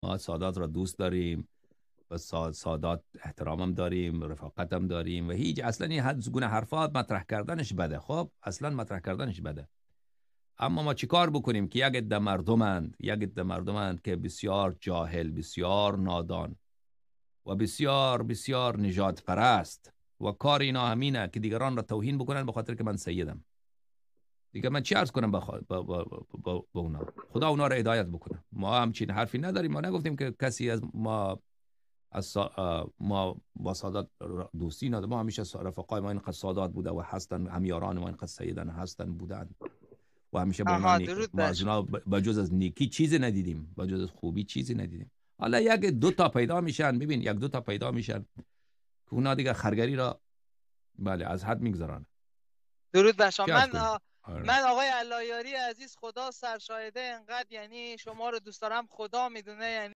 ما سادات را دوست داریم و سادات احترامم داریم، رفاقتم داریم و هیچ اصلا این گونه حرفات مطرح کردنش بده. خب اصلا مطرح کردنش بده. اما ما چیکار بکنیم که یک عده مردمند که بسیار جاهل، بسیار نادان و بسیار بسیار نجات پرست و کار اینا همینه که دیگران را توهین بکنن به خاطر که من سیدم. دیگه من چی عرض کنم با اونا؟ خدا اونا را هدایت بکنه. ما همچین حرفی نداریم. ما نگفتیم که کسی از ما ما با سادات دوستی نداریم. ما همیشه رفقای ما اینقدر سادات بوده و هستن، همیاران ما اینقدر سیدن هستن بودن و همیشه با اونا آها، درود ما بر از شما. اونا با جز از نیکی چیزی ندیدیم، با جز از خوبی چیزی ندیدیم. حالا یک دو تا پیدا میشن، ببین یک دو تا پیدا میشن که اونا دیگه خرگری را بله از حد میگذرن. درود بر شما. چی عرض کنیم؟ آره. من آقای علایاری عزیز، خدا سرشاهده انقدر یعنی شما رو دوست دارم، خدا میدونه. یعنی